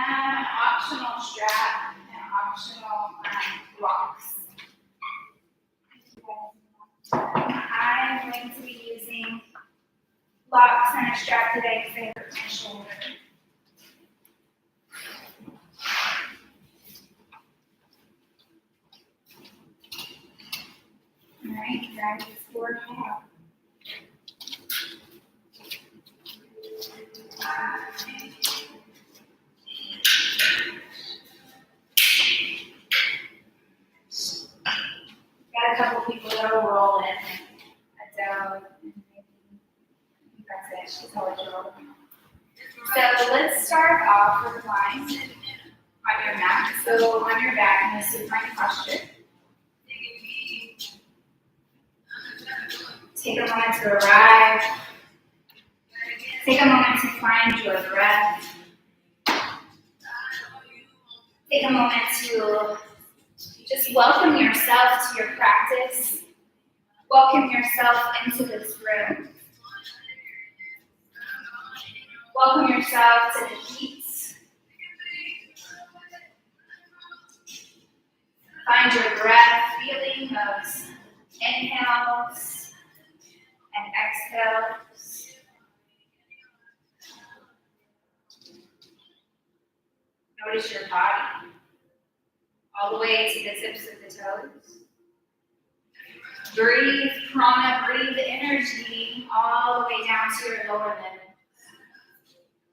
An optional strap and optional blocks. I'm going to be using blocks and a strap today because they hurt my shoulder. All right, grab your floor top. Got a couple people that will roll in. Adele, and maybe that's it. She's always rolling. So let's start off with lines on your mat. So on your back in a supine posture. Take a moment to arrive. Take a moment to find your breath. Take a moment to just welcome yourself to your practice. Welcome yourself into this room. Welcome yourself to the heat. Find your breath, feeling those inhales and exhales. Notice your body all the way to the tips of the toes. Breathe prana, breathe energy all the way down to your lower limbs.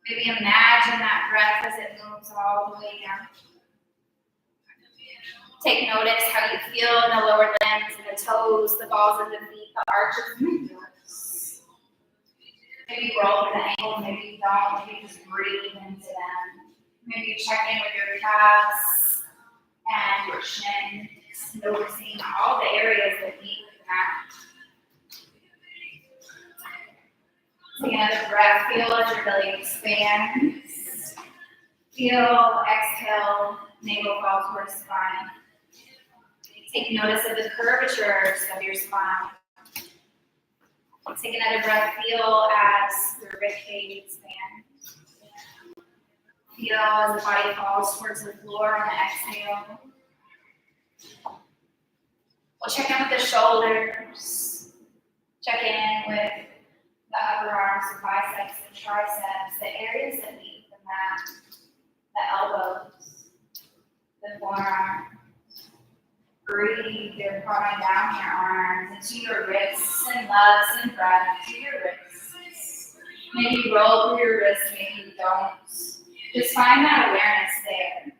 Maybe imagine that breath as it moves all the way down. Take notice how you feel in the lower limbs and the toes, the balls of the feet, the arches of the heels. Maybe roll the ankle, maybe you don't, maybe just breathe into them. Maybe check in with your calves and your shins, noticing all the areas that need the mat. Take another breath. Feel as your belly expands. Feel, exhale, navel fall towards spine. Take notice of the curvatures of your spine. Take another breath. Feel as your ribcage expands. Feel as the body falls towards the floor on the exhale. We'll check in with the shoulders. Check in with the upper arms, the biceps, the triceps, the areas that meet the mat, the elbows, the forearms. Breathe your prana down your arms into your wrists and love some breath to your wrists. Maybe roll through your wrists, maybe you don't. Just find that awareness there.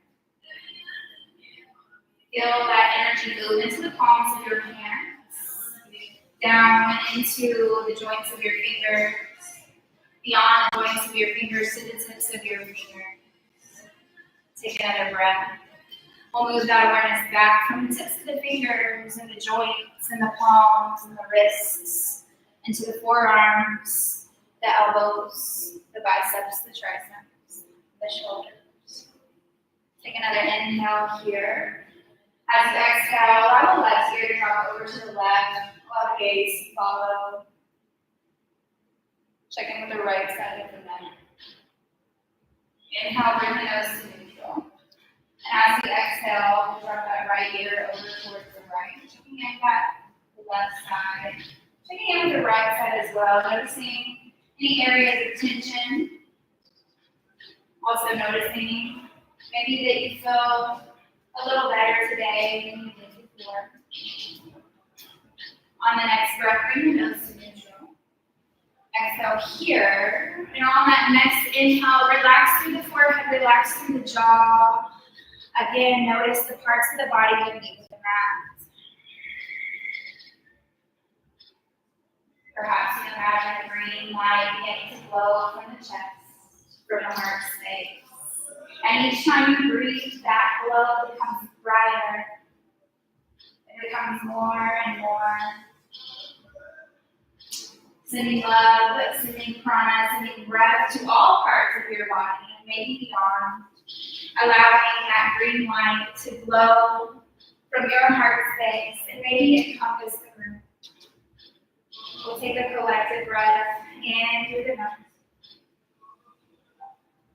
Feel that energy move into the palms of your hands, down into the joints of your fingers, beyond the joints of your fingers to the tips of your fingers. Take another breath. We'll move that awareness back from the tips of the fingers and the joints and the palms and the wrists into the forearms, the elbows, the biceps, the triceps, the shoulders. Take another inhale here. As you exhale, allow the legs here to drop over to the left. Allow the gaze to follow. Check in with the right side of the mat. Inhale, bring the nose to neutral. And as you exhale, drop that right ear over towards the right. Checking in back the left side. Checking in with the right side as well. Noticing any areas of tension. Also noticing maybe that you feel a little better today than you did before. On the next breath, bring the nose to neutral. Exhale here. And on that next inhale, relax through the forehead, relax through the jaw. Again, notice the parts of the body that meet with the mat. Perhaps you imagine a green light beginning to glow from the chest, from the heart space. And each time you breathe, that glow becomes brighter. It becomes more and more. Sending love, sending prana, sending breath to all parts of your body, and maybe beyond. Allowing that green light to glow from your heart space and maybe encompass the room. We'll take a collective breath in through the nose.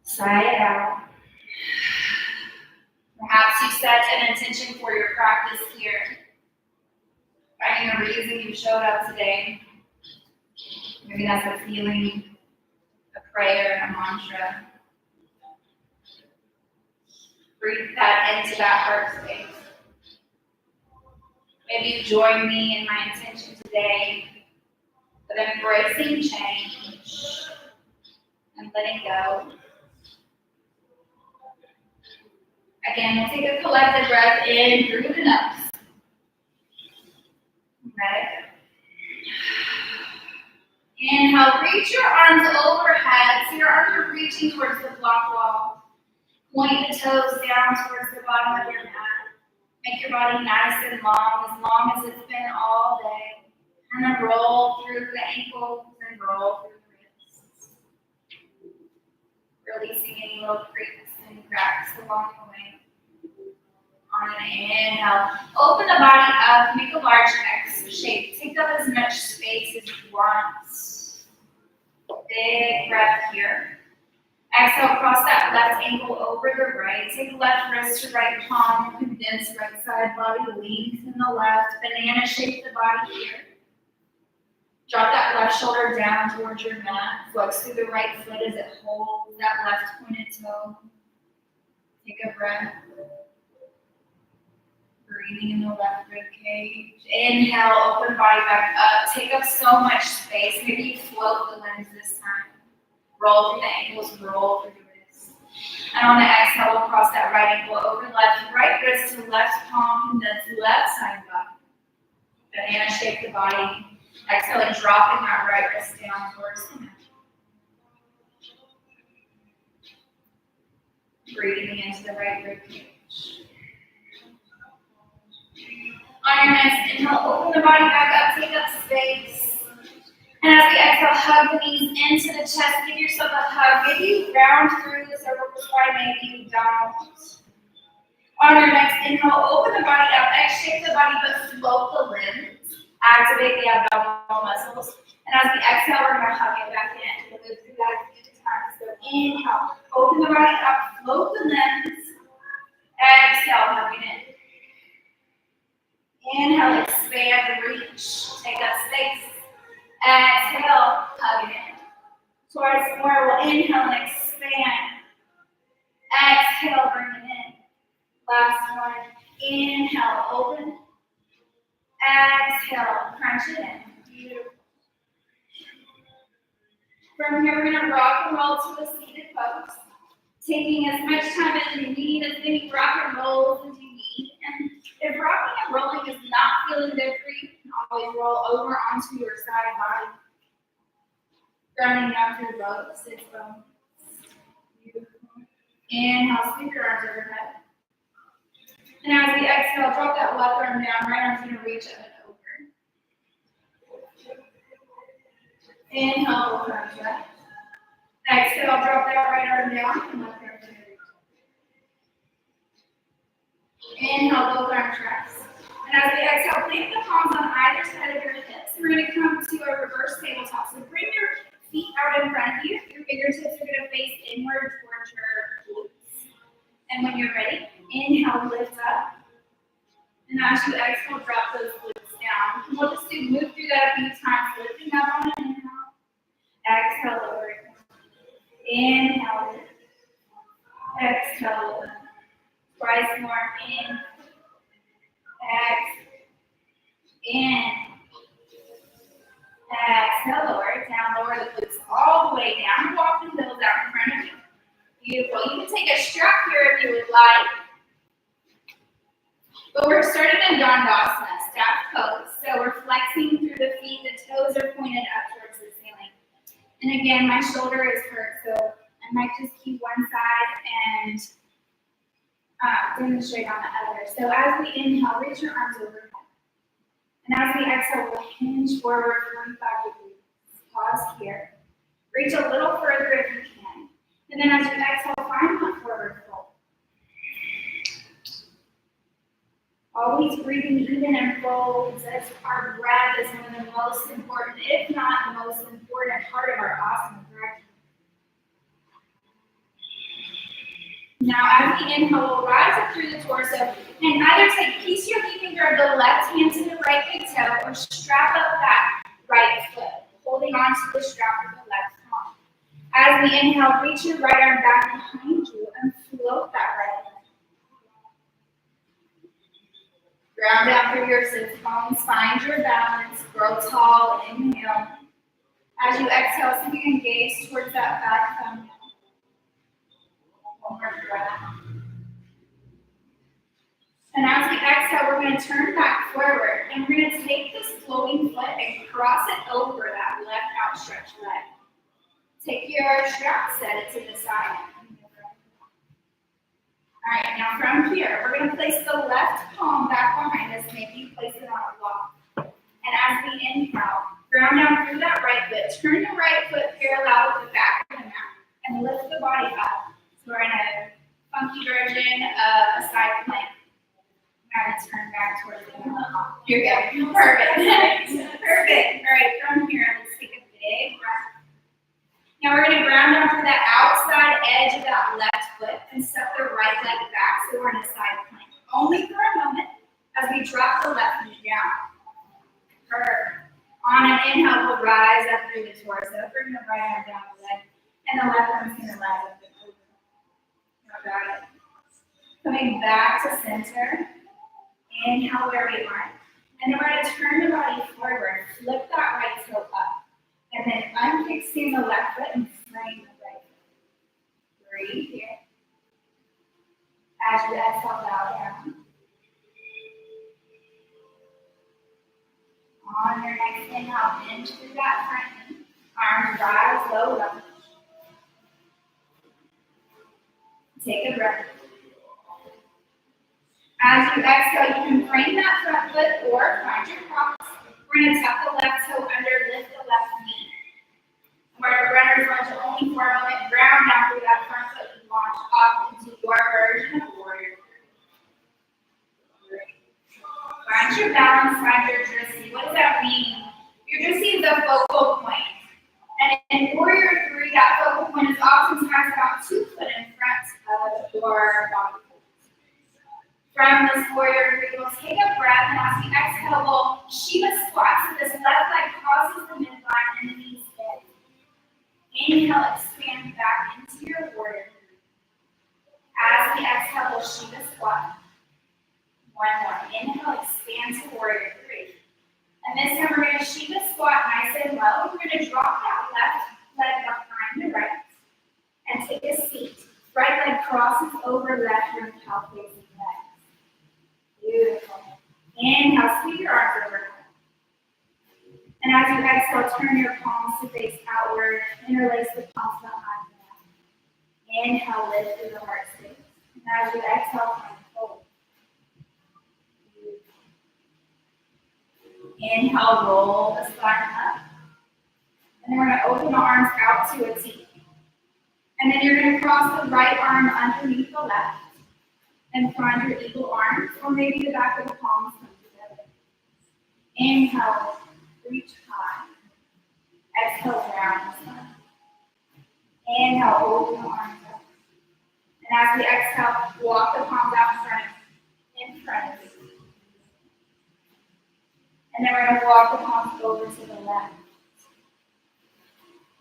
Sigh it out. Perhaps you set an intention for your practice here. Finding a reason you showed up today. Maybe that's a feeling, a prayer, a mantra. Breathe that into that heart space. Maybe you join me in my intention today of embracing change and letting go. Again, we'll take a collective breath in through the nose. Okay. Inhale, reach your arms overhead. So your arms are reaching towards the block wall. Point the toes down towards the bottom of your mat. Make your body nice and long as it's been all day. And then roll through the ankles and roll through the wrists. Releasing any little creaks and cracks along the way. On an inhale, open the body up, make a large X shape. Take up as much space as you want. Big breath here. Exhale, cross that left ankle over the right. Take left wrist to right palm. Condense right side body. Lengthen the left. Banana shape the body here. Drop that left shoulder down towards your mat. Flex through the right foot as it holds that left pointed toe. Take a breath. Breathing in the left rib cage. Inhale, open body back up. Take up so much space. Maybe you float the limbs this time. Roll through the ankles, roll through the wrists. And on the exhale, we'll cross that right ankle over left, right wrist to left palm, condense left side body. Banana shape the body. Exhale and dropping that right wrist down towards the mat. Breathing into the right rib cage. On your next inhale, open the body back up, take up space. And as we exhale, hug the knees into the chest. Give yourself a hug. Maybe you round through the cervical spine, maybe you don't. On your next inhale, open the body up, X-shape the body, but float the limbs. Activate the abdominal muscles. And as we exhale, we're going to hug it back in. We'll move through that a few times. So inhale, open the body up, float the limbs. Exhale, hug it in. Inhale, expand and reach. Take up space. Exhale, hug it in. Towards more, we'll inhale and expand. Exhale, bring it in. Last one. Inhale, open. Exhale, crunch it in. Beautiful. From here, we're going to rock and roll to a seated pose. Taking as much time as you need, as many rock and rolls as you need. And if rocking and rolling is not feeling good for you, you can always roll over onto your side body. Grounding down through both sits bones. Beautiful. Inhale, sweep your arms overhead. And as we exhale, drop that left arm down, right arm's going to reach up and over. Inhale, both arms back. Exhale, drop that right arm down, and left arm's going to reach up. Inhale, both arms rest. And as we exhale, plant the palms on either side of your hips. We're going to come to a reverse tabletop. So bring your feet out in front of you. Your fingertips are going to face inward towards your glutes. And when you're ready, inhale, lift up. And as you exhale, drop those glutes down. And we'll just move through that a few times, lifting up on an inhale. Exhale, lowering. Inhale, lift. Exhale, lift. Twice more. In. Exhale. In. Exhale, lower it down. Lower the glutes all the way down. Walk the heels out in front of you. Beautiful. You can take a strap here if you would like. But we're starting in Dandasana, staff pose. So we're flexing through the feet. The toes are pointed up towards the ceiling. And again, my shoulder is hurt, so I might just keep one side and demonstrate on the other. So as we inhale, reach your arms overhead. And as we exhale, we'll hinge forward 45 degrees. Pause here. Reach a little further if you can. And then as you exhale, find that forward fold. Always breathing even and folds as our breath is one of the most important, if not the most important part of our asana practice. Now, as we inhale, we'll rise up through the torso and either piece your finger of the left hand to the right big toe or strap up that right foot, holding on to the strap of the left palm. As we inhale, reach your right arm back behind you and float that right leg. Ground down through your sits bones, find your balance, grow tall, inhale. As you exhale, see if you can gaze towards that back thumbnail. One more breath. And as we exhale, we're going to turn back forward, and we're going to take this floating foot and cross it over that left outstretched leg. Take your strap, set it to the side. All right, now from here, we're going to place the left palm back behind us. Maybe you place it on a block. And as we inhale, ground down through that right foot. Turn the right foot parallel with the back of the mat and lift the body up. So we're in a funky version of a side plank. I'm going to turn back towards the middle. Here we go. Perfect. Perfect. All right, from here, let's take a big breath. Now we're going to ground down to that outside edge of that left foot and step the right leg back so we're in a side plank. Only for a moment as we drop the left knee down. Perfect. On an inhale, we'll rise up through the torso. Bring the right arm down the leg, and the left arm's going to rise up and over. Got it. Coming back to center. Inhale where we are. And then we're going to turn the body forward. Flip that right toe up. And then unfixing the left foot and frame the right foot. Breathe here. As you exhale, bow down. On your next inhale, bend through that front knee. Arms rise, low lunge. Take a breath. As you exhale, you can frame that front foot or find your cross. We're going to tuck the left toe under, lift the left knee. We're runner's lunge only for a moment. Ground down through that front foot and launch off into your version of warrior. Find your balance, find your drissy. What does that mean? Your drissy is a focal point. And in warrior 3, that focal point is oftentimes about 2 foot in front of your body. From this warrior 3, we'll take a breath, and as we exhale, we'll Shiva squat. So this left leg crosses the midline and the knees bend. Inhale, expand back into your warrior 3. As we exhale, we'll Shiva squat. One more. Inhale, expand to warrior 3. And this time we're going to Shiva squat nice and low. We're going to drop that left leg behind the right and take a seat. Right leg crosses over left rib cow facing legs. Beautiful. Inhale, sweep your arms overhead. And as you exhale, turn your palms to face outward. Interlace the palms behind the neck. Inhale, lift through the heart space. And as you exhale, come forward. Inhale, roll the spine up. And then we're going to open the arms out to a T. And then you're going to cross the right arm underneath the left and find your eagle arms, or maybe the back of the palms come together. Inhale, reach high. Exhale, round the spine. Inhale, open the arms up. And as we exhale, walk the palms out in front of you. And then we're going to walk the palms over to the left.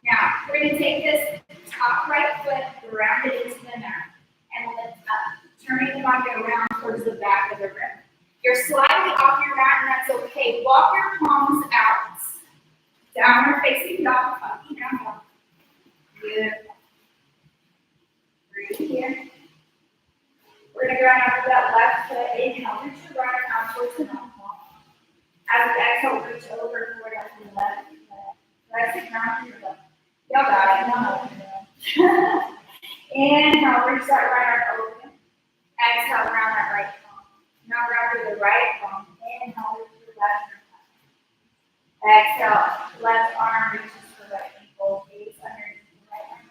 Now, we're going to take this top right foot, ground it into the mat, and lift up, turning the body around towards the back of the rib. You're slightly off your mat, and that's okay. Walk your palms out. Downward facing dog, funky down dog. Beautiful. Breathe here. We're going to ground out to that left foot. Inhale, reach your right arm out towards the down dog. As we exhale, reach over toward the left foot. Press the ground through your left. Y'all got it. Inhale, reach that right arm open. Exhale, round that right palm. Now grab through the right palm. Inhale, reach your left arm. Exhale, left arm reaches for the right ankle. Gaze underneath the right arm.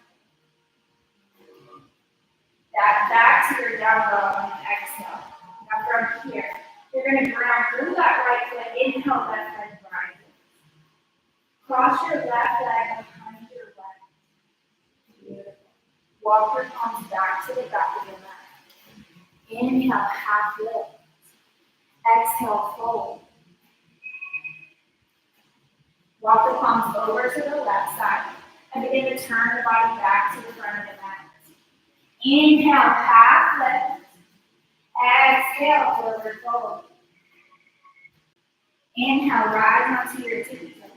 Back to your down dog and exhale. Now from here, you're going to ground through that right foot. Inhale, left leg rises. Cross your left leg behind your left. Beautiful. Walk your palms back to the back of the mat. Inhale, half lift. Exhale, fold. Walk the palms over to the left side and begin to turn the body back to the front of the mat. Inhale, half lift. Exhale, forward fold. Inhale, rise onto your tippy toes.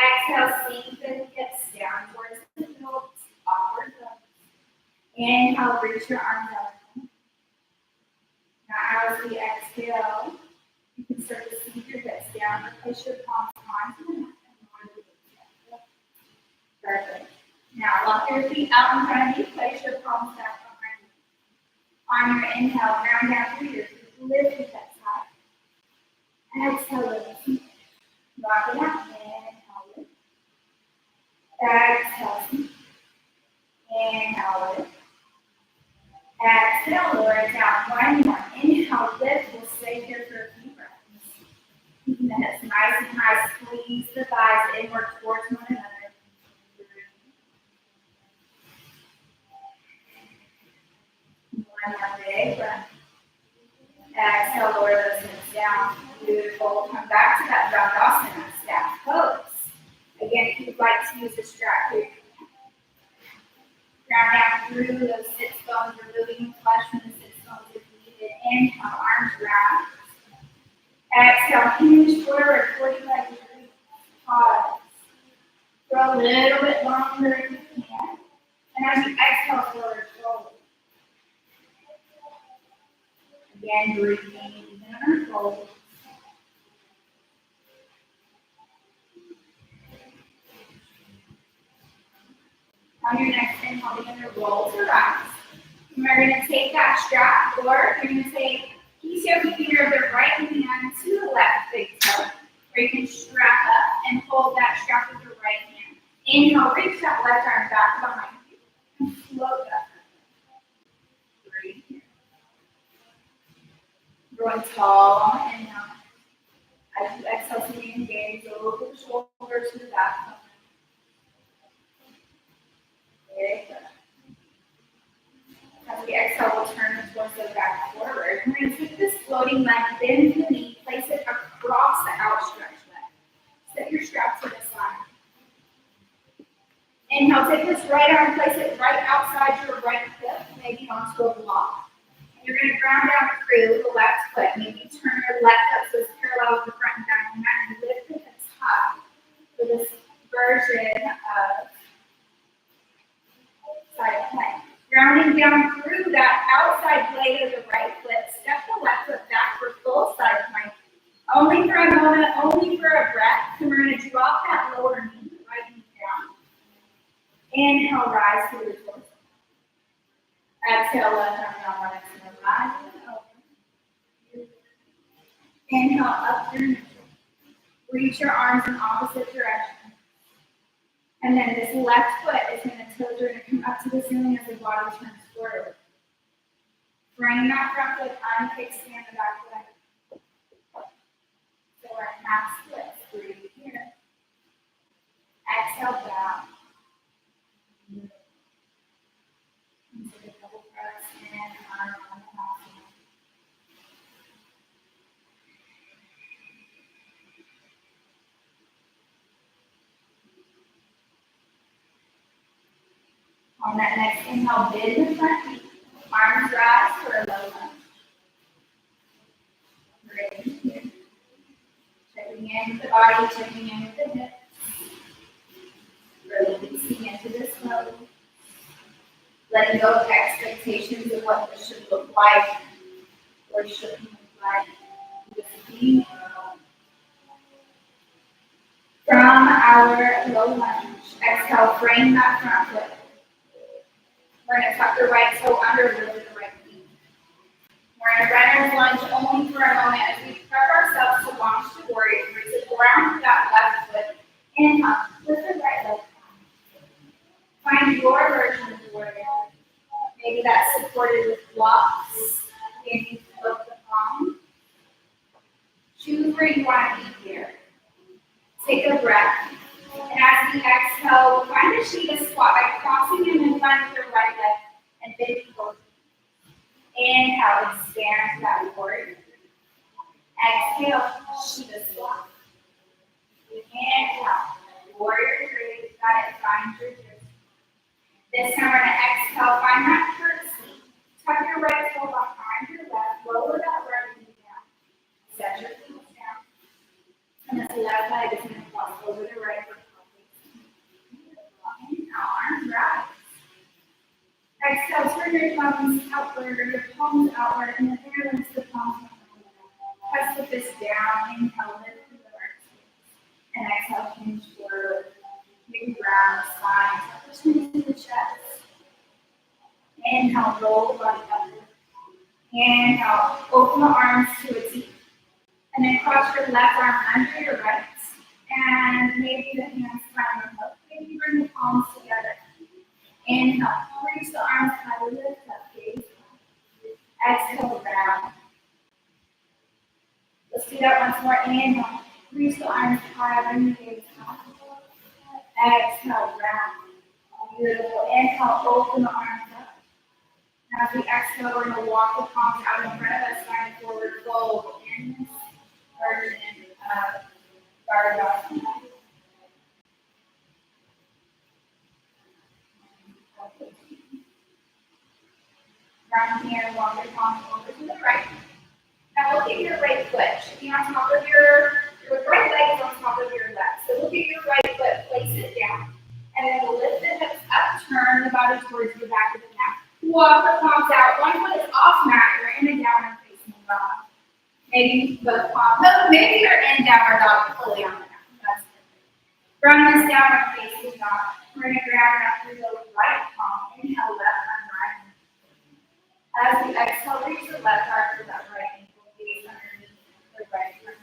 Exhale, sink the hips down towards the hips, awkward fold. Inhale, reach your arms out. Now as we exhale, you can start to sink your hips down or place your palms onto the mat and onto the hips. Perfect. Now lock your feet out in front of you, place your palms back behind you. On your inhale, round down through your feet, lift your hips high. Exhale, lift. Rock it out. Inhale, lift. Exhale. Inhale, lift. Exhale, lower it down. One more. Inhale, lift. We'll stay here for a few breaths. Keeping the hips nice and high. Squeeze the thighs inward towards one another. One more big breath. Exhale, lower those hips down. Beautiful. Come back to that Dandasana, staff pose. Again, if you'd like to use a strap here, ground down through those sits bones, removing the flesh from the sits bones if needed. Inhale, arms round. Exhale, hinge forward, 45 degrees. Pause. For a little bit longer if you can. And as you exhale, forward, fold. Again, breathing in, fold. On your next inhale, begin to roll to rise. And we're going to take that strap, or you're going to take each yoga finger of the right hand to the left big toe, where you can strap up and hold that strap with your right hand. Inhale, reach that left arm back behind you and float up. Breathe here. Growing tall on inhale. As you exhale, so you engage over the shoulder to the back. Very good. As we exhale, we'll turn the torso back forward. We're going to take this floating leg, bend the knee, place it across the outstretched leg. Set your strap to the side. Inhale, take this right arm, place it right outside your right hip, maybe onto a block. And you're going to ground down through the left foot. Maybe turn your left hip so it's parallel with the front and back of the mat and lift the hips high for this version of side plank. Grounding down through that outside blade of the right foot, step the left foot back for full side plank. Only for a moment, only for a breath. And we're going to drop that lower knee, right knee down. Inhale, rise through the torso. Exhale, left arm down, right exhale, rise and open. Inhale, up through neutral. Reach your arms in opposite direction. And then this left foot is going to tilt, you're going to come up to the ceiling as the body turns forward. Bring that front foot, unkickstand the back leg. So we're half split. Breathe here. Exhale down. And take a couple breaths in and out on the half. On that next inhale, bend the front knee. Arms rise for a low lunge. Breathe here. Checking in with the body, checking in with the hips. Releasing into this mode. Letting go of expectations of what this should look like or shouldn't look like. Just being from our low lunge. Exhale, frame that front foot. We're going to tuck the right toe under with the right knee. We're in a runner's lunge only for a moment as we prep ourselves to launch to warrior three. So ground that left foot. Inhale, lift the right leg. Find your version of warrior. Maybe that's supported with blocks. Maybe you flip the palm. Choose where you want to be here. Take a breath. And as we exhale, find a Shiva squat by crossing them in front of your right leg and bending forward. Inhale, expand to that warrior. Exhale, Shiva squat. Inhale, warrior three. Got it. Find your distance. This time we're going to exhale. Find that curtsy. Tuck your right toe behind your left. Lower that right knee down. Set your feet down. And this left leg is going to cross over the right foot. Inhale, arms rise. Exhale, turn your thumbs outward, your palms outward, and then interlace the palms. Press the fist down. Inhale, lift through the right space. And exhale, hinge forward. Big round spine. Turn to the chest. Inhale, roll the body upward. Inhale, open the arms to a T. And then cross your left arm under your right. And maybe the hands find the hook. Maybe bring the palms together. Inhale, reach the arms high, lift up, gaze. Exhale, round. Let's do that once more. Inhale, reach the arms high, bring the gaze high. Exhale, round. Beautiful. Inhale, open the arms up. As we exhale, we're going to walk the palms out in front of us, find forward fold in this version of Gardasana. Round here, walk your palms over to the right. Now look at your right foot. Should be on top of your right leg is on top of your left. So look at your right foot, place it down. And then lift the hips up, turn the body towards the back of the mat. Walk the palms out. One foot is off mat. You're in a downward facing dog. Maybe both palms. No, maybe you're in downward dog fully on the mat. That's good. From this downward facing dog, we're going to ground up through the right palm. Inhale, left arm right. As we exhale, reach the left arm to that right ankle. Gaze underneath the right arm.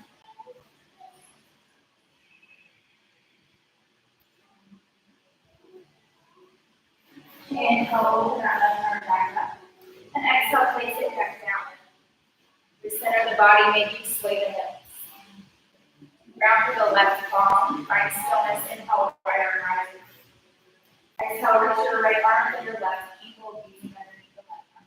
Inhale, open that left arm back up. And exhale, place it back down. The center of the body, maybe sway the hips. Ground through the left palm. Find stillness. Inhale, right arm rising. Exhale, reach your right arm to your left ankle, gazing underneath the left arm.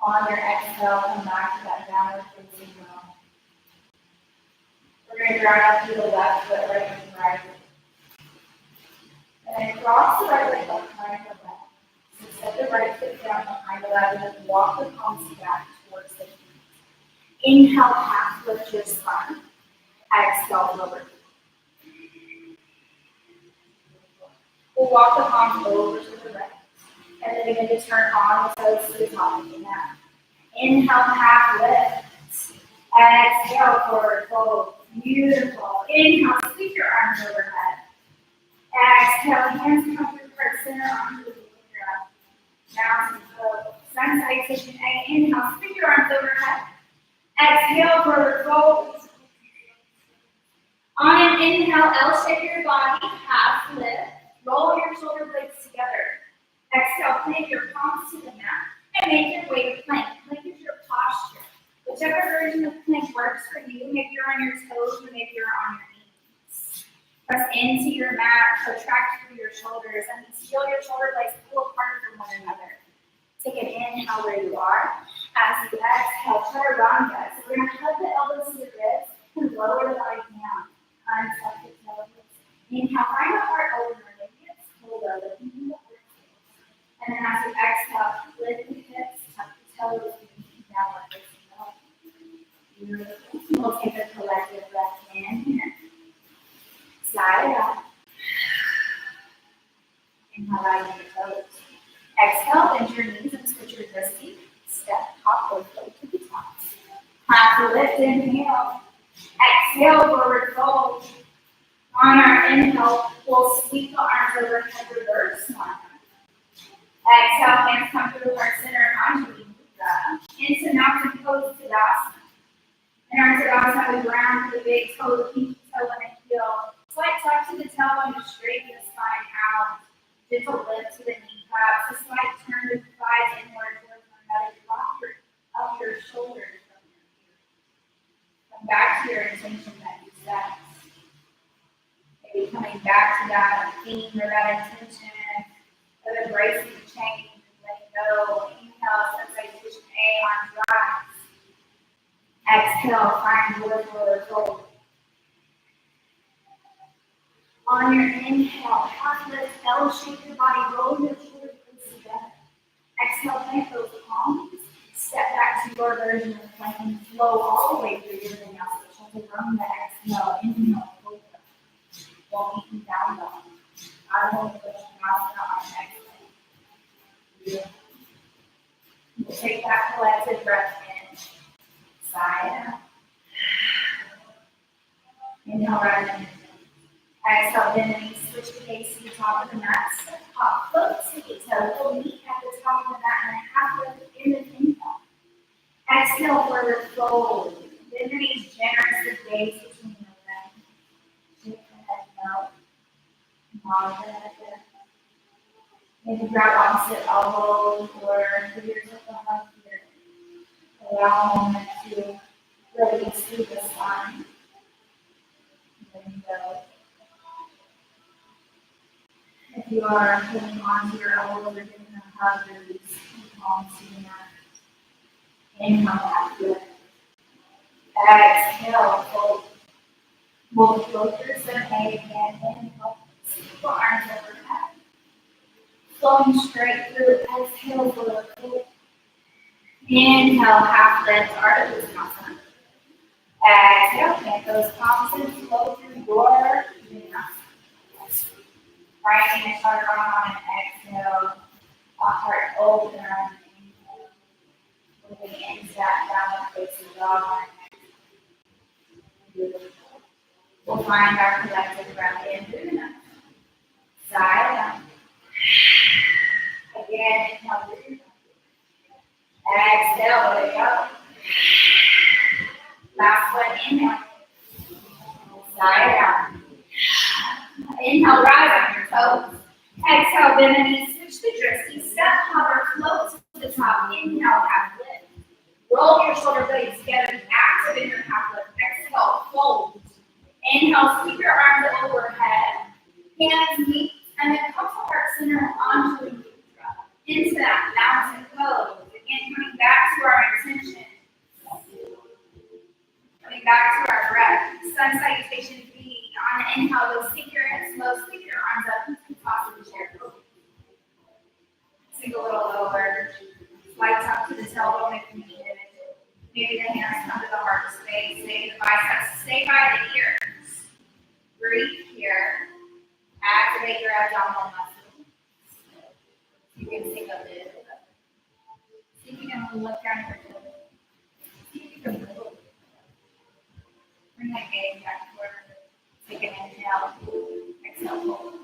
On your exhale, come back to that downward facing dog. We're going to ground up through the left foot, right and right. And then cross the right leg behind the left. So set the right foot down behind the left and then walk the palms back towards the feet. Inhale, half lift your spine. Exhale, lower. We'll walk the palms over to the right. And then begin to turn on the toes to the top of the mat. Inhale, half lift. Exhale, forward fold. Beautiful. Inhale, sweep your arms overhead. Exhale, hands come through heart center onto the ground. Mountain pose. Sun salutation. Inhale, sweep your arms overhead. Exhale, forward fold. On an inhale, L shape your body, half lift. Roll your shoulder blades together. Exhale, plant your palms to the mat and make your way to plank. Plank is your posture. Whichever version of plank works for you, maybe you're on your toes or maybe you're on your knees. Press into your mat, protract through your shoulders, and feel your shoulder blades pull apart from one another. Take an inhale where you are. As you exhale, chaturanga. So we're going to hug the elbows to the ribs and lower the body down. Untuck the toes. Inhale, find the heart over the radius. Hold over the knee. And then as you exhale, lift the hips, tuck the toes, and downward facing dog. Beautiful. We'll take a collective breath in here. Slide it out. Inhale, right on your toes. Exhale, bend your knees and switch your wrist deep. Step top or float to the top. Half lift, inhale. Exhale, forward fold. On our inhale, we'll sweep the arms overhead, reverse one. Exhale, hands come through heart center, Anjali Mudra. Into mountain pose, Tadasana. In our Tadasana, we ground the big toe, the pinky toe, and the heel. Slight tuck to the tailbone to straighten the spine out. Gentle lift to the knee. Perhaps a slight turn of the thighs inward towards one another. Drop your shoulders from your ears. Come back to your intention that you set. Maybe coming back to that theme or that intention of embracing the change and letting go. Inhale, sensation A, arms rise. Exhale, find your fold. On your inhale, half lift, L shape your body, roll your shoulders close together. Exhale, plant those palms. Step back to your version of planking. Flow all the way through your vinyasa. Shoulder from the exhale, inhale, cobra. While keeping down dog. I will push out on exhale. We'll take that collective breath in. Side out. Inhale, right in. Exhale, bend the knees, switch the gaze to the top of the mat. Step up, foot to the toe, full knee at the top of the mat, and a half lift in the inhale. Exhale, forward fold. Bend the knees, generous with gaze between the legs. Shift the head no. Nod the head there. Maybe grab opposite elbow or fingers at the hug here. Allow a moment to release through the spine. There you go. If you are holding on to your elbows or giving a hug, release the palms to the mat. Inhale, back lift. Exhale, fold. We'll go through some A again. Inhale, sweep the arms overhead. Flowing straight through. Exhale, fold. Inhale, half lift, Ardha Uttanasana. Exhale, plant those palms and flow through your vinyasa. Right hand start on and exhale. A heart open. Moving into that downward facing dog. We'll find our collective breath in through the nose. Side up. Again, inhale through your nose. Exhale, let it go. Last one, inhale. Side out. Inhale, rise on your toes. Exhale, bend the knees, switch the drifty. Step, hover, float to the top. Inhale, half lift. Roll your shoulder blades together. Be active in your half lift. Exhale, fold. Inhale, sweep your arms overhead. Hands meet, and then come to heart center onto the mudra. Into that mountain pose. Again, coming back to our intention. Coming back to our breath. Sun salutation feet. On the inhale, go sink your hips low, sweep your arms up into the top of the chair. Sink a little lower. Slide up to the tailbone if you need it. Maybe the hands come to the heart space. Stay the biceps. Stay by the ears. Breathe here. Activate your abdominal muscles. You can sink a bit. See if you can look down your toes. See if you can move. Bring that gaze back forward. Take an inhale. Exhale, fold.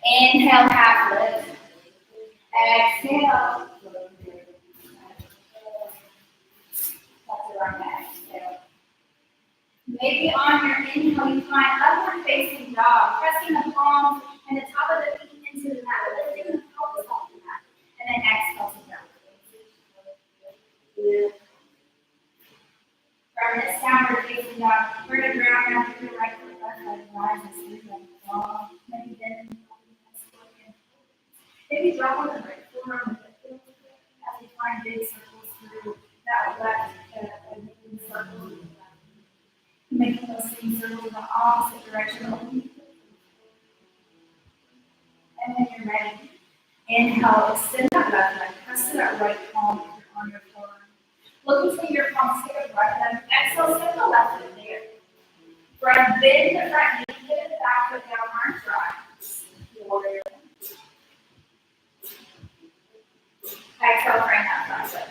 Inhale, half lift. Exhale. That's around that exhale. Maybe on your inhale, you find upward facing dog, pressing the palms and the top of the feet into the mat, lifting the pelvis off the mat, and then exhale to down. From this downward facing dog, turn it around now to the right foot, left leg, rise and sleep like a dog. Maybe bend. Maybe drop on the right forearm as you find big circles through that left circle. Making those same circles in the opposite direction. And when you're ready, inhale, extend that left leg, press to that right palm on your forearm. Look into your palms, take a breath in. Exhale, step the left foot there. Breath, bend the front knee, pivot the back foot down, arms rise. Warrior. Exhale, bring that front foot.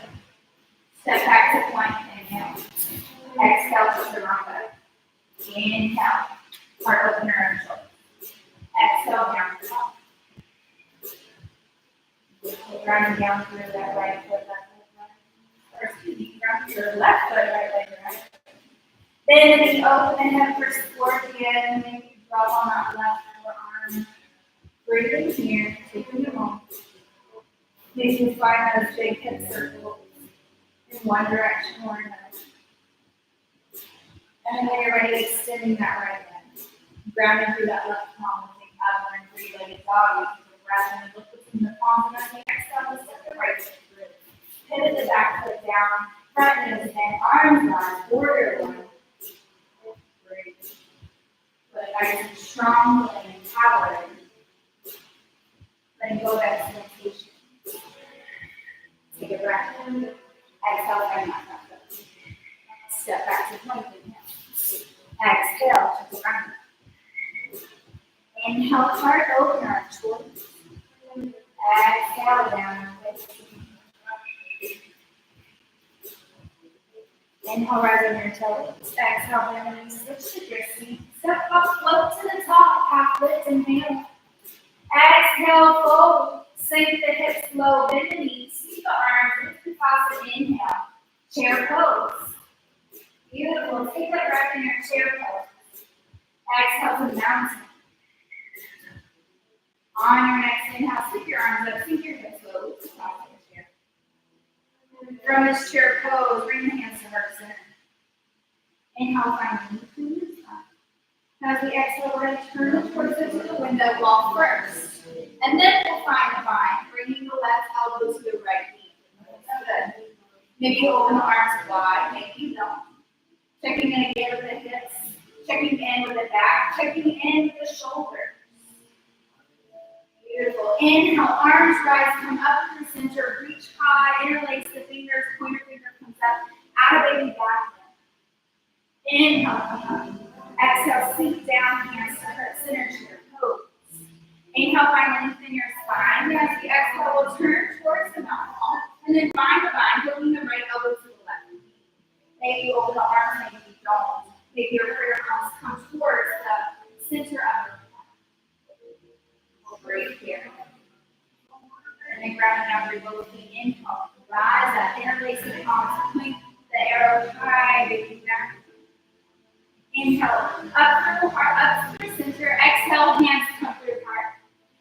Step back to plank, inhale. Exhale, to the wrong foot. Inhale, heart opener and shoulder. Exhale, down to top. Running down through that right foot, or excuse me, from your left foot, right leg, right. Then as you open the head for support again, maybe drop on that left forearm. Breathe in here, take a moment. Maybe you find those big hip circles in one direction or another. And then when you're ready, extending that right leg. Grounding through that left palm, think up and three-legged dog. You can grab and look between the palms, and then the exhale, step the right foot through. Pivot the back foot down, front nose bend, arms wide, warrior one. Great. But nice and strong and empowering. Then go back to meditation. Take a breath. Exhale, bend that back foot. Step back to plank. Exhale to the ground. Inhale, heart opener, twist. Exhale down. Inhale, rise on your toes. Exhale, bend and switch to twisting. Step up, float to the top, half lift, inhale. Exhale, fold. Sink the hips low, bend the knees, sweep the arms, lift the toes, inhale. Chair pose. Beautiful. Take that breath in your chair pose. Exhale to mountain. On your next inhale, sweep your arms up, sink your hips low, lift the top of the chair. From this chair pose, bring the hands to heart center. Inhale, find the knee to the side. As we exhale, we're going to turn towards the window wall first. And then we'll find the bind, bringing the left elbow to the right knee. Good. Maybe you open the arms wide, maybe you don't. Checking in again with the hips, checking in with the back, checking in with the shoulders. Beautiful. Inhale, arms rise, come up through center, reach high, interlace the fingers, pointer finger comes up, out of baby back. Inhale, come up. Exhale, sink down, hands to heart center, chair pose. Inhale, find length in your spine. As the exhale, we'll turn towards the mountain wall, and then find the bind, holding the right elbow to the left. Maybe you open the arms, maybe you don't. Maybe your prayer comes towards the center of your right here. And then grounding out your low feet. Inhale, rise up, interlace the palms, point the arrow high, baby back. Inhale, up through the heart, up through the center. Exhale, hands come through the heart.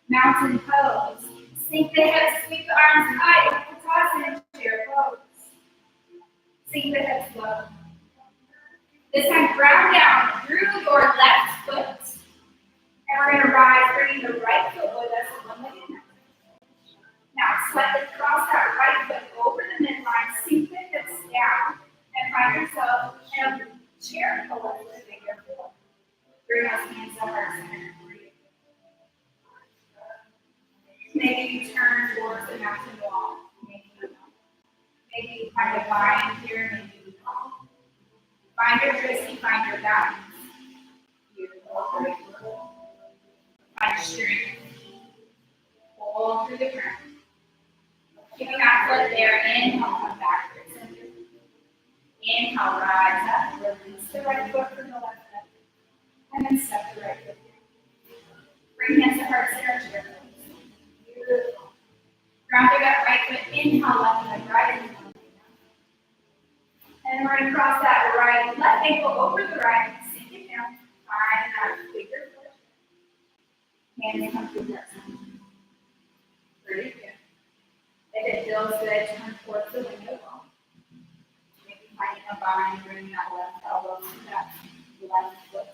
Mountain pose. Sink the hips, sweep the arms high, Uttanasana, chair pose. Sink the hips low. This time, ground down through your left foot. And we're going to rise, bringing the right foot with us, one-legged now. Now, slightly cross that right foot over the midline, sink the hips down, and find yourself in a chair pose with a bigger foot. Bring those hands to heart center. Maybe you turn towards the mountain wall. Maybe you don't. Maybe you find a bind here, maybe you don't. Find your twisty, find your balance. Beautiful. Find strength. Pull through the ground. Keeping that foot there. Inhale, come back to center. Inhale, rise up. Release the right foot from the left foot. And then step the right foot down. Bring hands to heart center, chair pose. Beautiful. Grounding that right foot. Inhale, left foot, right. Inhale. And we're going to cross that right left ankle over the right. Sink it down. Find that bigger foot. Hands come through that center. Pretty good. If it feels good, turn towards the window wall. Maybe finding a bind, bringing that left elbow to that left foot.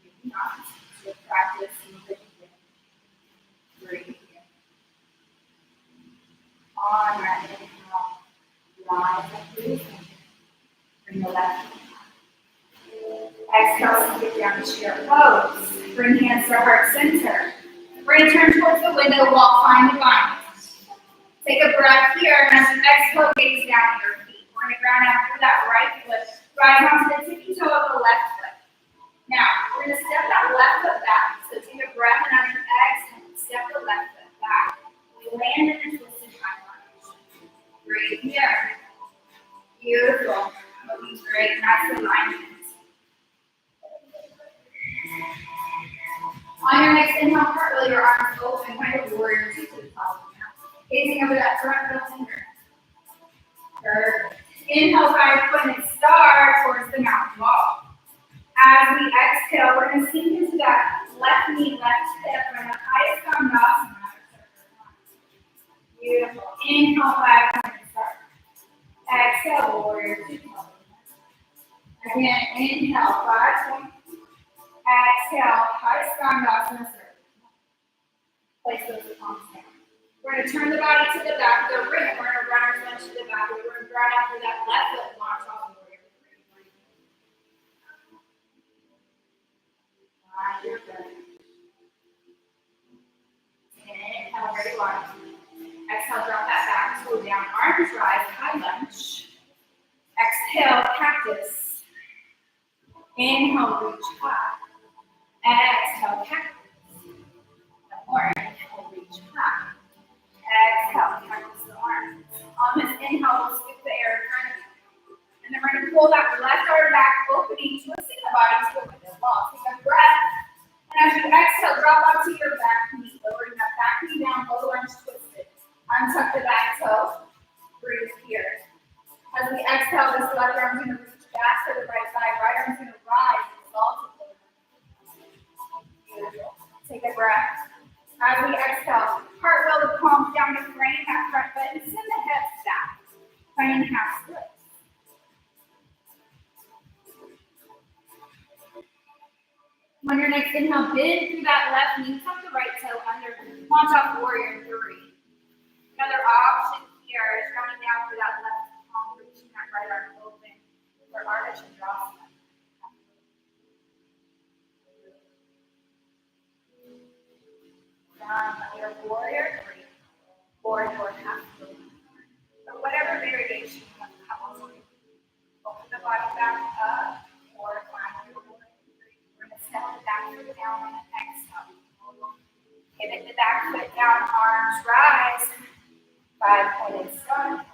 Maybe not. So practice and pretty good. Breathe in. On that inhale, rise up through the center. Bring the left foot. Exhale, sink it down to chair pose. Bring hands to heart center. We're going to turn towards the window wall, find the bind. Take a breath here, and as you exhale, gaze down your feet. We're going to ground out through that right foot. Rise onto the tippy toe of the left foot. Now, we're going to step that left foot back. So take a breath, and as you exhale, step the left foot back. We land in a twisted high lunge. Breathe here. Beautiful. Looking great. Nice alignment. On your next inhale, cartwheel your arms open, kind of warrior two to the top of the mat. Gazing over that front middle finger. Perfect. Inhale, find foot and star towards the mountain wall. As we exhale, we're going to sink into that left knee, left hip. We're in the highest Uttanasana. Beautiful. Inhale, 5 seconds. Start. Exhale, warrior 2. Again, inhale, 5 seconds. Exhale, high skandasana circle. Place those palms down. We're going to turn the body to the back of the ring. We're going to run our lunge to the back. We're going to run after that left foot launch off the warrior 3. Find your breath. Inhale, very long. Exhale, drop that back toe down. Arms rise, high lunge. Exhale, cactus. Inhale, reach high. Exhale, cactus. One more. Inhale, reach high. Exhale, cactus the arms. On this inhale, we'll scoop the air in front of you. And then we're going to pull that left arm back, opening, twisting the body to open the ball. Take a breath. And as you exhale, drop onto your back knee. Lowering that back knee down, low lunge twisted. Untuck the back toe. Breathe here. As we exhale, this left arm is going to reach back to the right side. Right arm is going to rise and exalt it. Beautiful. Take a breath. As we exhale, cartwheel the palms down to frame that front foot and send the hips back. Find half splits. On your next inhale, bend through that left knee, tuck the right toe under, launch off warrior 3. Another option here is coming down through that left palm, reaching that right arm open for Ardha Chandrasana. Your warrior 3, or your half moon. So whatever variation you want to come on. Open the body back up, or climb your warrior 3. We're going to step the back foot down and exhale. Pivot the back foot down, arms rise. 5-pointed start.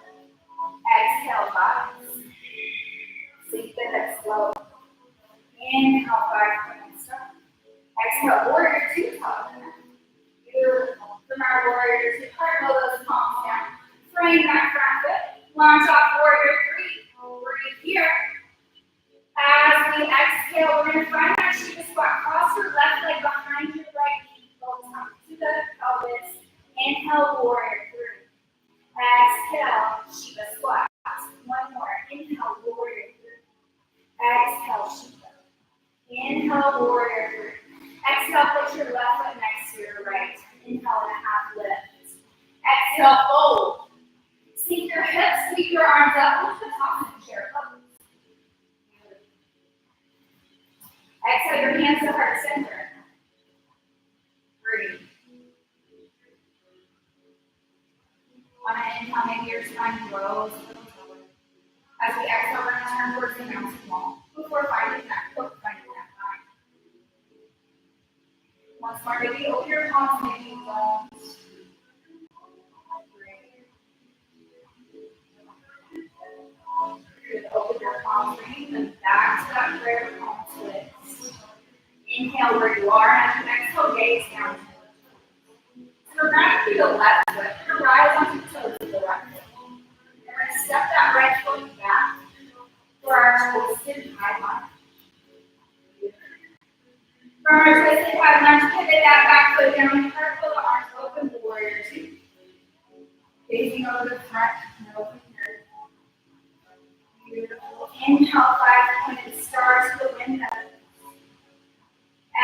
Exhale, rise. Sink the hips low. Inhale, 5-pointed start. Exhale, warrior 2, top. Beautiful. From our warrior 2, cartwheel those palms down. Frame that front foot. Launch off warrior 3. Breathe here. As we exhale, we're going to find that Shiva squat. Cross your left leg behind your right knee. Go top to the pelvis. Inhale, warrior 3. Exhale, Shiva squat. One more. Inhale, warrior 3. Exhale, Shiva. Inhale, warrior 3. Exhale, put your left foot next to your right. Inhale and a half lift. Exhale, fold. Sink your hips, sweep your arms up. Lift the top of the chair. Exhale, your hands to heart center. Breathe. On an inhale, maybe your spine grows a little lower. As we exhale, we're going to turn towards the mountain wall before finding that hook, finding that line. Once more, maybe open your palms, maybe you don't. Breathe. Open your palms, bring them back to that prayer palm twist. Inhale where you are, and as you exhale, gaze down. So we're going to do the left foot. We're going to rise onto the toes of the right foot. We're going to step that right foot back for our twisted high lunge. From our twisted high lunge, pivot that back foot down, cartwheel the arms open, warrior 2. Facing over the front, and open here. Beautiful. Inhale, 5-pointed star to the window.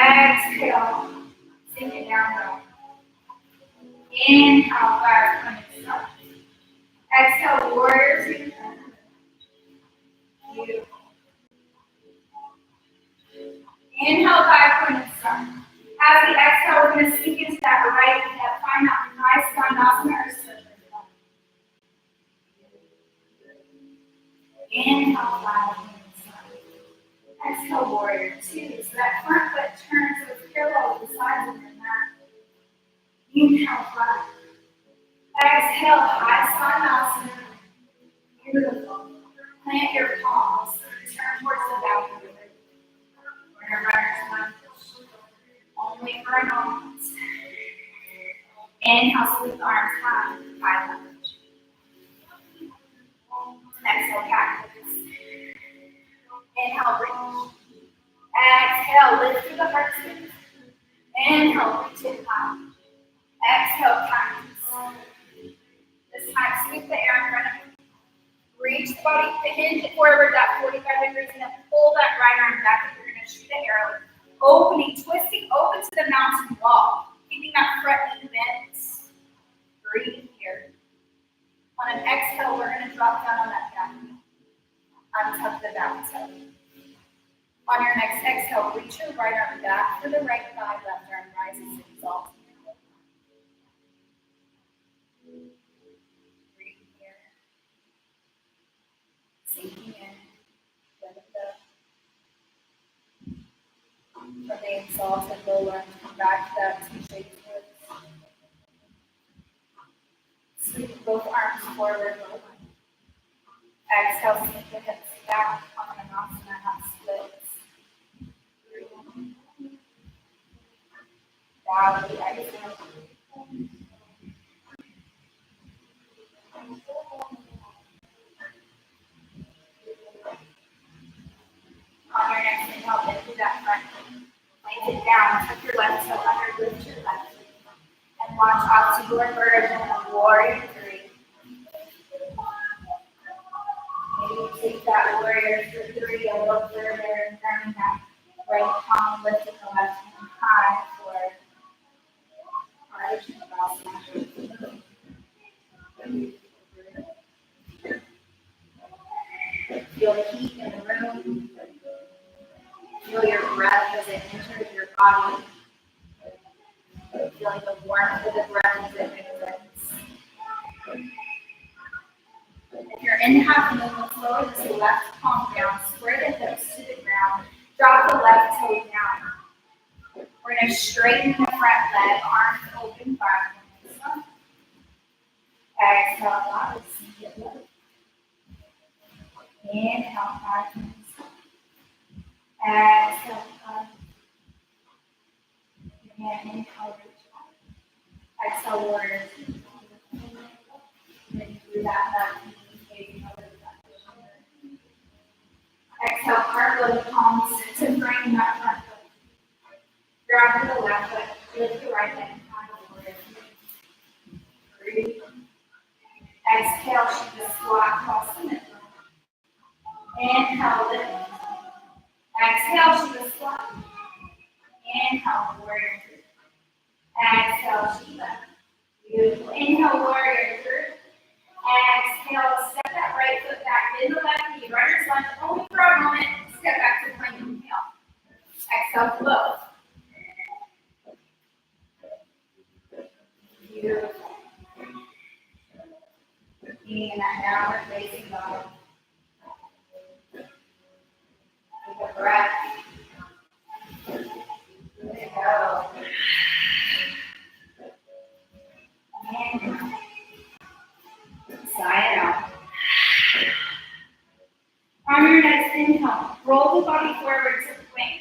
Exhale, sink it down low. Inhale, 5-pointed star. Exhale, warrior 2. Beautiful. Inhale, 5-pointed star. As we exhale, we're going to sink into that right hip. Find that nice skandasana or circle. Inhale, 5-pointed star. Exhale, warrior 2. So that front foot turns so it's parallel with the sides of your mat. Inhale, 5. Exhale, high skandasana. Beautiful. Plant your palms. Turn towards the back of your leg. We're going to runner's lunge. Only for a moment. Inhale, sweep the arms high. High lunge. Exhale, cactus. Inhale, reach. Exhale, lift through the heart space. Inhale, reach it high. Exhale, cactus. reach the body, hinge it forward that 45 degrees, and then pull that right arm back. You're going to shoot an arrow. Opening, twisting, open to the mountain wall. Keeping that front knee bent. Breathe here. On an exhale, we're going to drop down on that back knee. Untuck the back toe. On your next exhale, reach your right arm back for the right thigh, left arm rises and exalts. Breathe here. Sinking in. Let it go. From the exalted low lunge, come back to that T-shaped twist. Sweep both arms forward, low lunge. Exhale, sneak the hips back on an asana, half splits. Bow the exhale. On your next inhale, bend through that front knee. Place it down, tuck your left toe under, lift your left knee. And launch out to your version of Warrior 3. Maybe you take that Warrior 3 a little further and turning that right palm, lifting the left hand high for Ardha. Feel the heat in the room. Feel your breath as it enters your body. Feeling the warmth of the breath as it exits. If you're in half movement, lower this left palm down, square the hips to the ground, drop the left toe down. We're going to straighten the front leg, arms open, 5 minutes up. Exhale, out, sink it low. Inhale, 5 minutes up. Exhale, up. Again, inhale, reach out. Exhale, warrior. Then through that left knee, facing over the left shoulder. Exhale, cartwheel the palms to bring that front foot. Grab to the left foot, lift the right leg high over. Breathe. Exhale, shoot the squat across the midline. Inhale, lift. Exhale, shoot the squat. Inhale, warrior 3. Exhale, Shiva. Beautiful. Inhale, warrior 3. Exhale, step that right foot back, bend the left knee, runner's lunge, only for a moment, step back to plank inhale. Exhale, flow. Beautiful. Being in that downward facing dog. Take a breath. Let it go. And sigh it out. On your next inhale, roll the body forward to plank.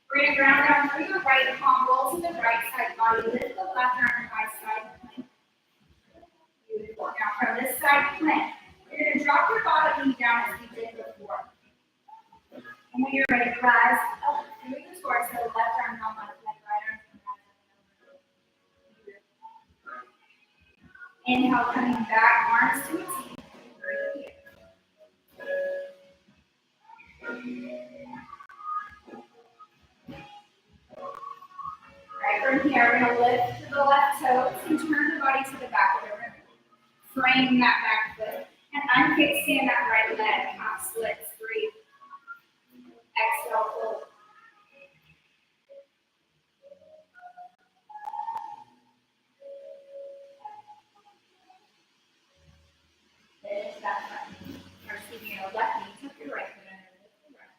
We're going to ground down through the right palm, roll to the right side body, lift the left arm by side plank. Beautiful. Now from this side plank, you're going to drop your bottom knee down as we did before. And when you're ready, rise up through the torso, left arm down like right arm. Inhale, coming back, arms to a T. Right, from here, we're going to lift to the left toes and turn the body to the back of the room. Frame that back foot. And unkickstand that right leg. Half splits. Breathe. Exhale, fold. Finish that front knee. Or excuse me, your left knee. Tuck your right foot under, lift the right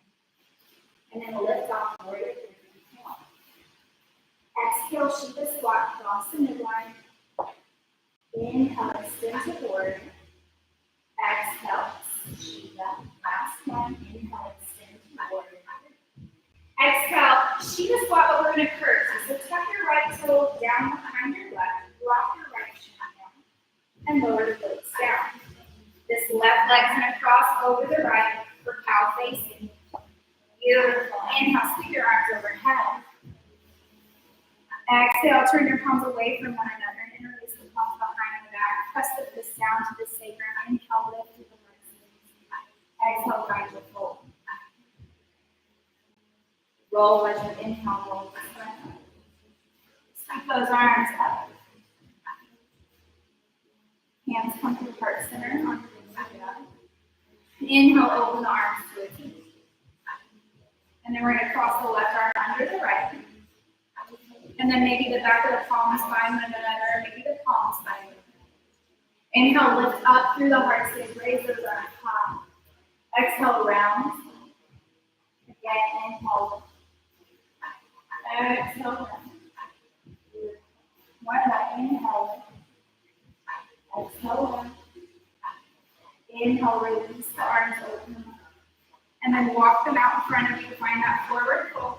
knee. And then lift off warrior 3. Exhale, Shiva squat, cross the midline. Inhale, extend to forward. Exhale, Shiva. Last one. Inhale, extend to forward. Exhale, Shiva squat, but we're going to curtsy. So tuck your right toe down behind your left. Drop your right shin down. And lower the glutes down. This left leg's going to cross over the right for cow facing. Beautiful. Inhale, sweep your arms overhead. Exhale, turn your palms away from one another and interlace the palms behind the back. Press the fists down to the sacrum. Inhale, lift to the right Exhale, grind your fold. Roll as you inhale, roll the sweat. Sweep those arms up. Hands come through heart center, arms back up. Inhale, open the arms to a T. And then we're going to cross the left arm under the right. And then maybe the back of the palms find one another, maybe the palms find one another. Inhale, lift up through the heart space, raise those arms high. Exhale, round. Again, inhale. Exhale, round. One more, inhale. Exhale, round. Inhale, release the arms, open them up. And then walk them out in front of you, find that forward fold.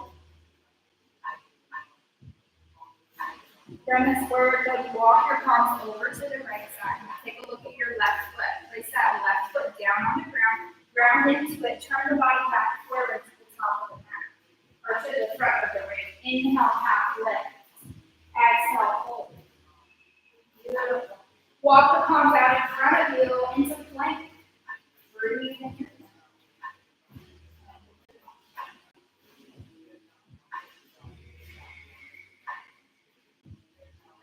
From this forward fold, you walk your palms over to the right side. Take a look at your left foot. Place that left foot down on the ground. Ground into it. Turn the body back forward to the top of the mat. Or to the front of the ring. Inhale, half lift. Exhale, hold. Beautiful. Walk the palms out in front of you into plank. Breathe in.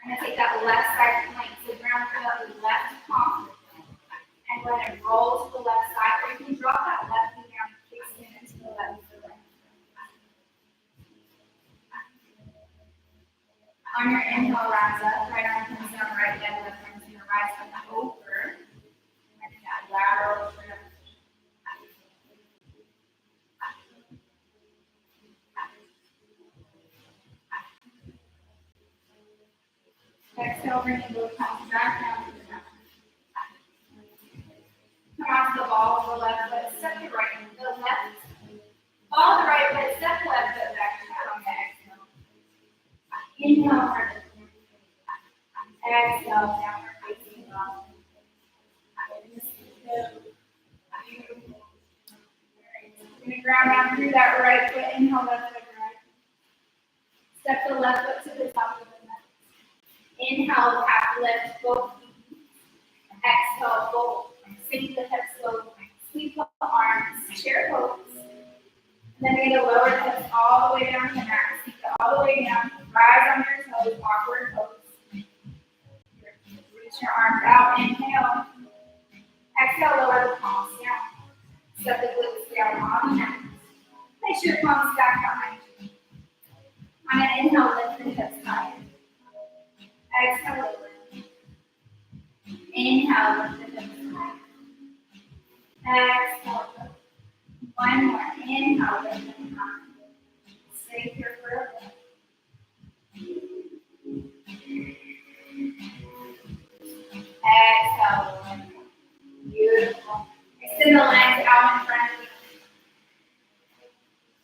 We're going to take that left side plank. So ground for the left palm. And let it roll to the left side. Or you can drop that left knee down and kick it into the left foot. On your inhale, rise up. Right arm comes down, right leg, left arm is going to rise up over. And that lateral stretch. Exhale, bring both palms back down to the ground. Come onto the ball of the left foot, step the right, the left. Ball the right foot, step the left foot back down the exhale. Inhale, hard. Exhale, downward facing dog. We're going to ground down through that right foot, inhale, left foot, right. Step the left foot to the top of the mat. Inhale, half lift, both feet. Exhale, fold. Sink the hips low. Sweep the arms, chair pose. And then we're going to lower the hips all the way down to the mat. Sink it all the way down. Rise on your toes, awkward pose. Reach your arms out, inhale. Exhale, lower the palms down. Set the glutes down on the mat. Place your palms back behind you. On an inhale, lift the hips higher. Exhale, lower. Inhale, lift the hips higher. Exhale, lower. One more. Inhale, lift the hips higher. Stay here for a bit. Exhale, lower. Beautiful. Extend the legs out in front of you.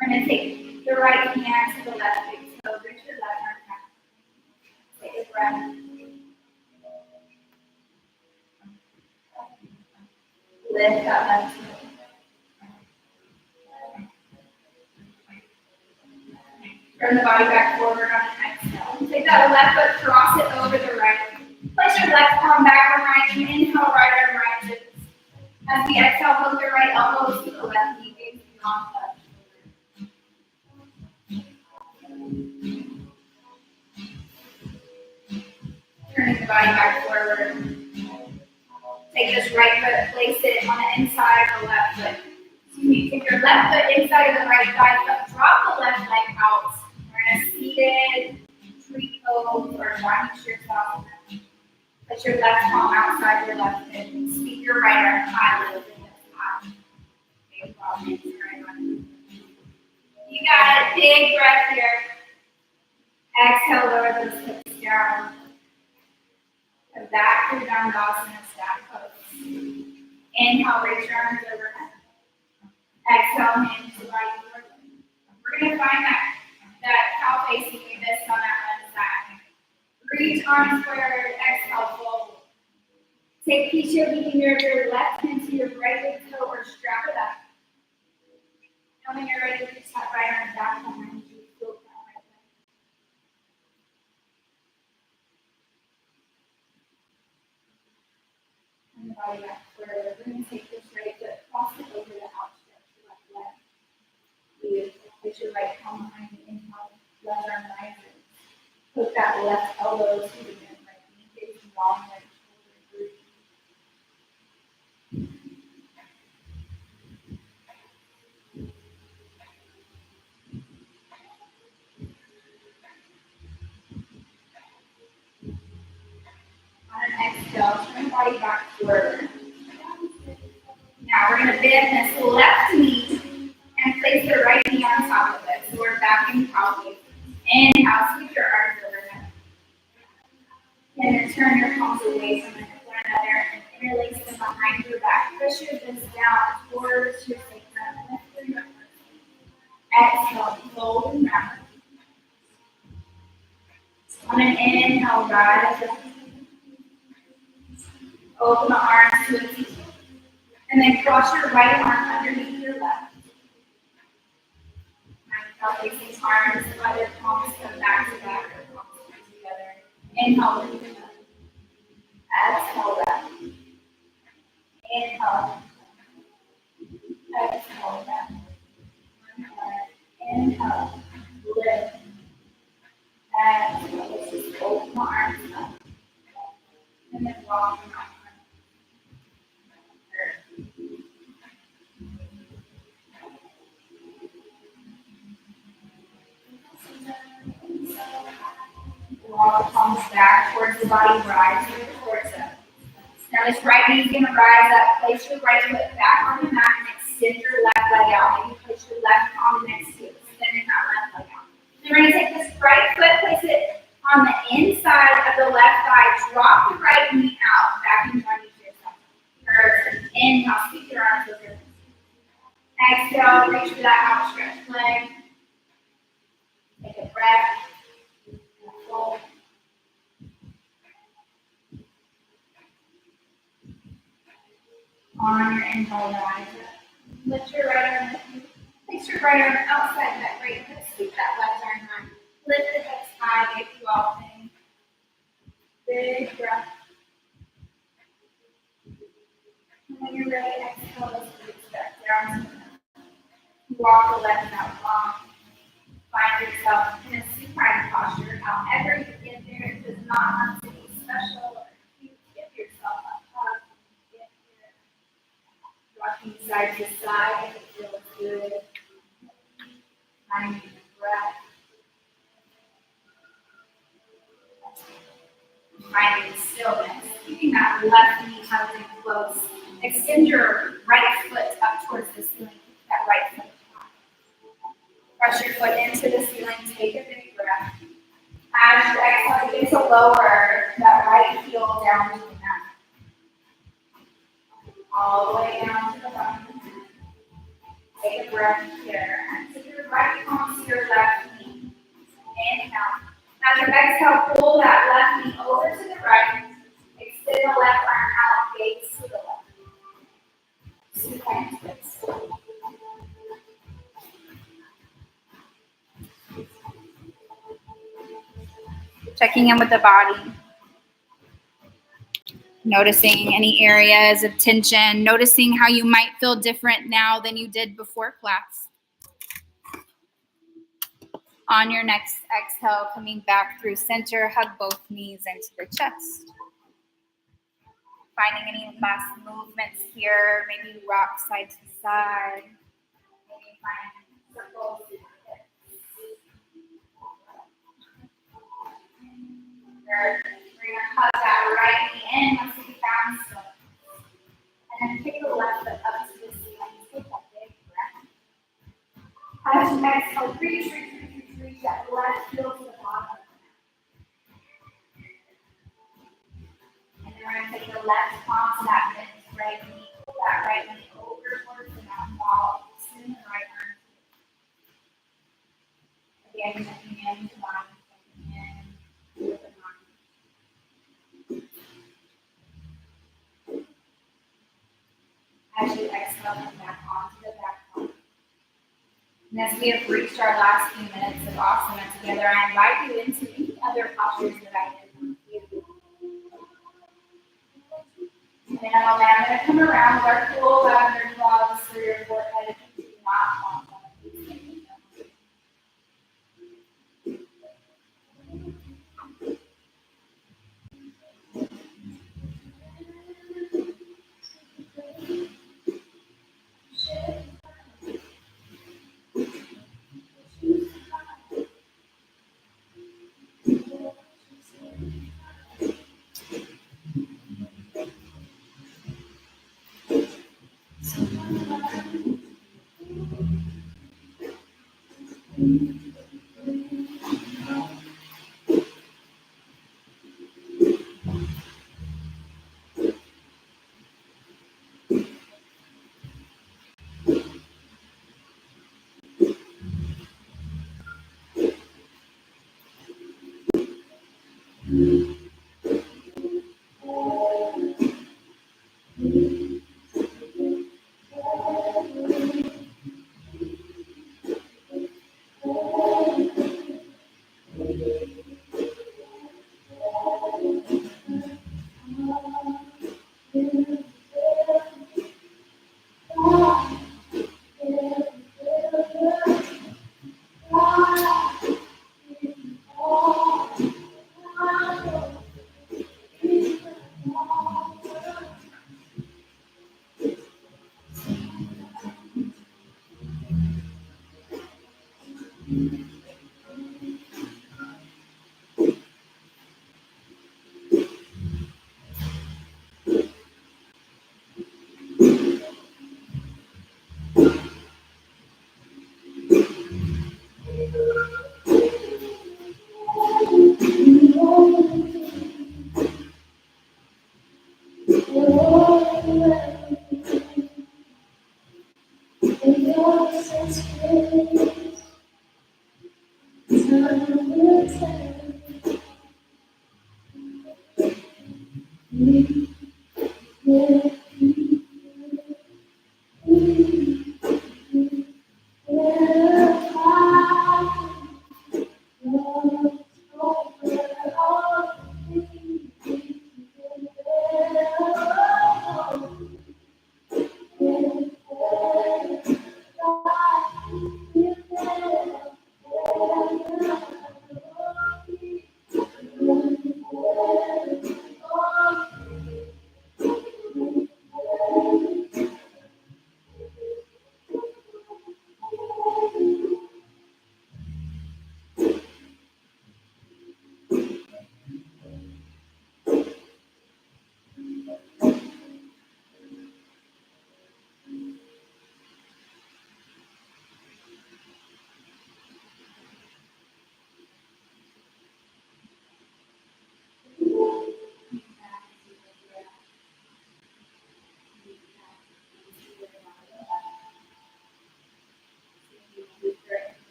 We're going to take the right hand to the left big toe. Reach your left arm back. Take a breath. Lift that left toe. Turn the body back forward on an exhale. Take that left foot, cross it over the right. Place your left palm back behind you. Inhale, right arm rises. As we exhale, hook your right elbows to the left knee, facing on touch. Turning the body back forward. Take this right foot, place it on the inside of the left foot. Take your left foot inside of the right thigh foot. Drop the left leg out. We're in a seated tree pose or Johnny Shearsawasana. Put your left palm outside your left hip. Sweep your right arm high, lift the hips high. Big palm, you got it. Big breath here. Exhale, lower those hips down. Come back through Dandasana, stack pose. Inhale, raise your arms overhead. Exhale, hands to right foot. We're going to find that cow face you missed on that one side. Reach arms forward, exhale, fold. Take each of your left hand to your right big toe or strap it up. And when you're ready, reach that right arm back behind you. Float that right leg. And the body back forward. We're going to take this right foot, cross it over that Place your right palm behind the inhale, left arm rises. Hook that left elbow to the right knee, facing long right shoulder. On an exhale, turn the body back forward. Now we're going to bend this left knee and place the right knee on top of it. So we're back in cow pose. Inhale, sweep your arms overhead. And then turn your palms away from one another and interlace them behind your back. Push your fists down towards your sacrum. Lift through your arms. Exhale, fold and round. On an inhale, rise up. Open the arms to a T. And then cross your right arm underneath your left. Exhale, facing arms, let your palms come back to back, or palms come together. Inhale, lift it up. Exhale, left. Inhale. Exhale, left. Inhale. Lift. Exhale. Let's just open the arms up. And then walk them out. Walk the palms back towards the body, rise through the torso. Now this right knee is going to rise up. Place your right foot back on the mat and extend your left leg out. Maybe place your left palm next to it, extending that left leg out. Then we're going to take this right foot, place it on the inside of the left thigh. Drop the right knee out, back and underneath yourself. Perfect. Inhale, sweep your arms over. Exhale, reach for that outstretched leg. Take a breath. Hold. On your inhale, rise up. Lift your right arm with you. Place your right arm outside that right hip. Sweep that left arm high. Lift the hips high, make you all thing. Big breath. And when you're ready, exhale, let's move back down. Walk the left out long. Find yourself in a supine posture. However you get there, it does not have to be special or cute. Give yourself a hug. Get here. Rocking side to side, it feels good. Finding your breath. Finding stillness. Keeping that left knee tucked in close. Extend your right foot up towards the ceiling. Keep that right foot high. Press your foot into the ceiling. Take a big breath. As you exhale, begin to lower that right heel down to the mat. All the way down to the bottom. Take a breath here. And take your right palm to your left knee. Inhale. As you exhale, pull that left knee over to the right. Extend the left arm out, gaze to the left. Supine twist. Checking in with the body. Noticing any areas of tension. Noticing how you might feel different now than you did before class. On your next exhale, coming back through center, hug both knees into your chest. Finding any last movements here, maybe rock side to side. Maybe find circles. We're going to hug that right knee in once you found still. And then take the left foot up to the ceiling. Take that big breath. As you exhale, reach that left heel to the bottom. And then we're going to take the left palm to that bent right knee. Pull that right knee over towards the mat wall. Extend the right arm. Again, checking in to body, checking in with the body. As you exhale, come back onto the back body. And as we have reached our last few minutes of asana together, I invite you into any other postures that I did with you. And then I'm going to come around with our cool lavender gloves through your forehead if you do not want one of these things.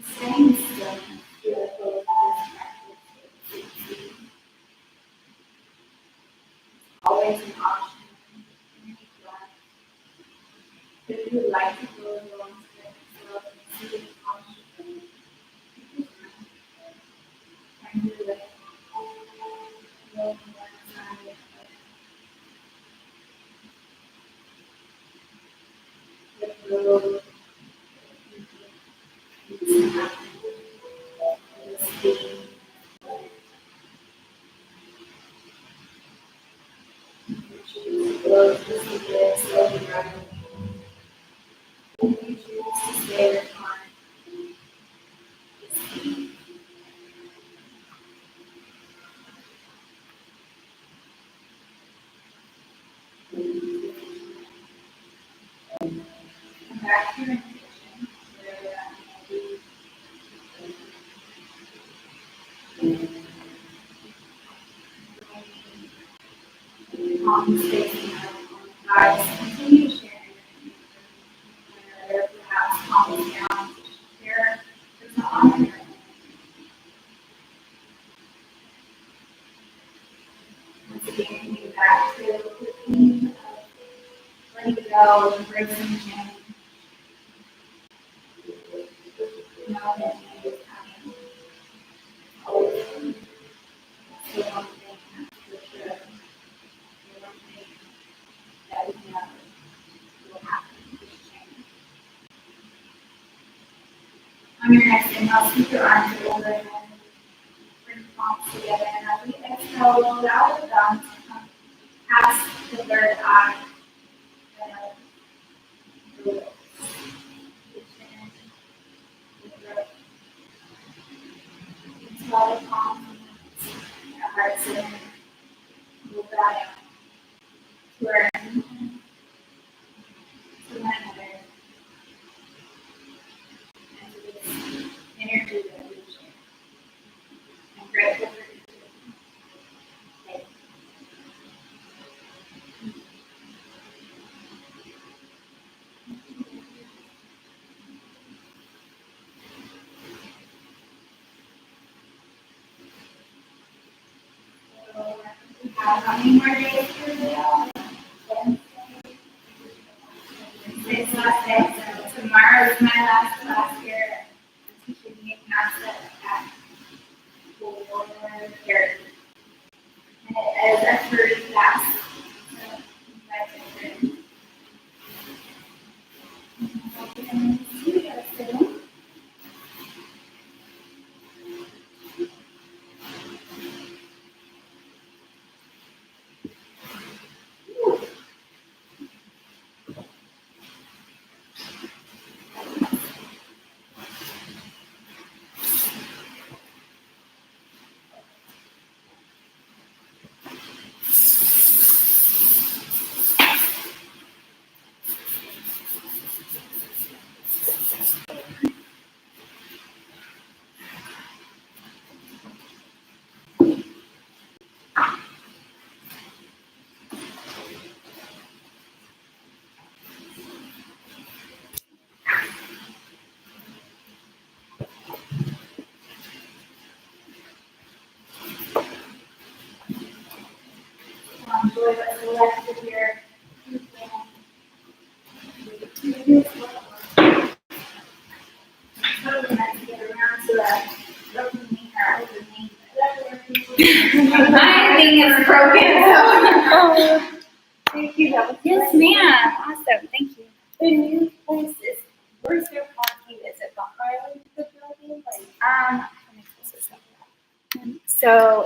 Staying still through the flow of this practice. Always an option. If you would like to go along with the option, and do it. Back to your intention. Guys, continue sharing. Perhaps calm down. Share. There's no honor. Once again, you back to the theme of letting go, embracing change. Know that change is coming. Always. So one thing for sure. One thing that we know will happen is change. On your next inhale, scoop your arms overhead. Bring the palms together, and as we exhale, roll out the thumbs to come past the third eye. And the chin. how many more days for real? Today's last day, so tomorrow is my last class here. I'm teaching the concept at 4:30. And it is a free class. So you guys are good. Enjoy the rest of your weekend. Totally nice to get around to a broken knee or open knee. My thing is broken. Thank you. That was Yes, great. ma'am. Awesome. Thank you. The new place is, where's their parking? Is it behind the building? Like, So